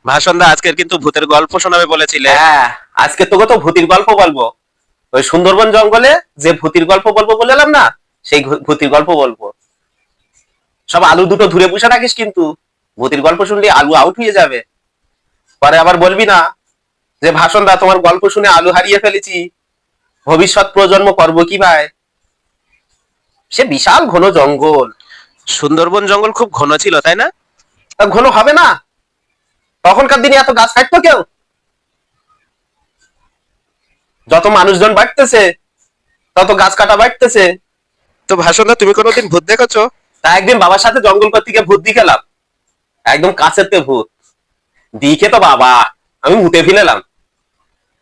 ভাষণ দা আজকের কিন্তু ভূতের গল্প শোনাবে বলেছিলে। হ্যাঁ, আজকে তোকে তো ভূতির গল্প বলবো। ওই সুন্দরবন জঙ্গলে যে ভূতির গল্প বলবো বললাম না, সেই ভূতির গল্প বলবো। সব আলু দুটো ধুরে বসে রাখিস, কিন্তু ভূতির গল্প শুনলে আলু আউট হয়ে যাবে। পরে আবার বলবি না যে ভাষণ দা তোমার গল্প শুনে আলু হারিয়ে ফেলেছি, ভবিষ্যৎ প্রজন্ম করবো কি ভাই। সে বিশাল ঘন জঙ্গল। সুন্দরবন জঙ্গল খুব ঘন ছিল, তাই না? তা ঘন হবে না? তখনকার দিনে এত গাছ কাটতো কেউ? যত মানুষজন বাড়তেছে তত গাছ কাটা বাড়তেছে। তো ভাষণ দা তুমি কোনোদিন ভূত দেখেছো? তা একদিন বাবার সাথে জঙ্গল করতে গিয়ে ভূত দিখেলাম, একদম কাছেতে ভূত। দিকে তো বাবা আমি মুতে ফেলেলাম,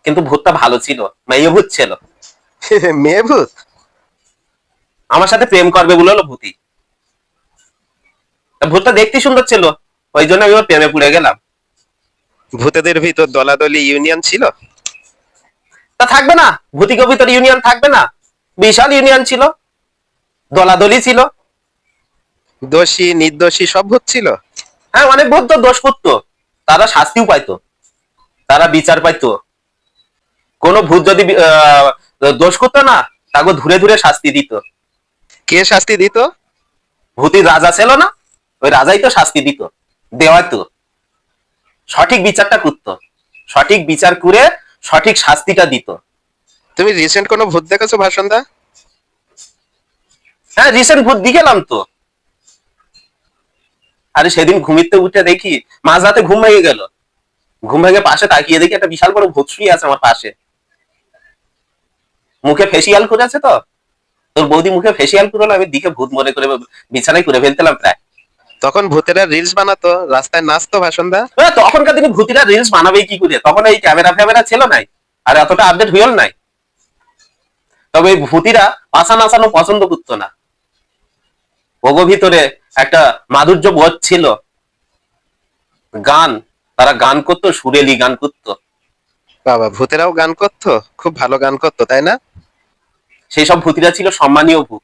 কিন্তু ভূতটা ভালো ছিল, মেয়ে ভূত ছিল। মেয়ে ভূত? আমার সাথে প্রেম করবে বলে হলো ভূতি। তা ভূতটা দেখতে সুন্দর ছিল, ওই জন্য আমি ওর প্রেমে পড়ে গেলাম। ভূতেদের ভিতর দলাদলি ইউনিয়ন ছিল? তা থাকবে না, ভূতিকে ভিতরে ইউনিয়ন থাকবে না? বিশাল ইউনিয়ন ছিল, দলাদলি ছিল। দোষী নির্দোষী সব ভূত ছিল? হ্যাঁ, অনেক ভূত তো দোষ করতো, তারা শাস্তিও পাইতো, তারা বিচার পাইতো। কোন ভূত যদি দোষ করতো না, তাকে ধরে ধরে শাস্তি দিত। কে শাস্তি দিত? ভূতির রাজা ছিল না, ওই রাজাই তো শাস্তি দিত, দেওয়াতো। সঠিক বিচারটা করতো, সঠিক বিচার করে সঠিক শাস্তিটা দিত। তুমি রিসেন্ট কোনো ভূত দেখেছো ভাষণ দা? হ্যাঁ, রিসেন্ট ভূত দিকেলাম তো। আরে সেদিন ঘুমিতে উঠে দেখি মাঝরাতে ঘুম ভেঙে গেল, ঘুম ভেঙে পাশে তাকিয়ে দেখি একটা বিশাল বড় ভূত শুয়ে আছে আমার পাশে। মুখে ফেসিয়াল করেছে তো, তোর বৌদি মুখে ফেসিয়াল করলো, আমি দিকে ভূত মনে করে বিছানায় করে ফেলতেলাম প্রায়। তখন ভূতেরা রিলস বানাতো, রাস্তায় নাচতো ভাষণ দা। তখনকার দিনে ভূতিরা রিলস বানাবেই কি করে, তখন এই ক্যামেরা ফ্যামেরা ছিল নাই, আর এতটা আপডেট হইল নাই। তবে এই ভূতিরা পাশা নাচানো পছন্দ করতো না, ওগো ভিতরে একটা মাধুর্য বোধ ছিল। গান, তারা গান করতো, সুরেলি গান করতো। বাবা, ভূতেরাও গান করতো? খুব ভালো গান করতো, তাই না? সেই সব ভূতিরা ছিল সম্মানীয় ভূত।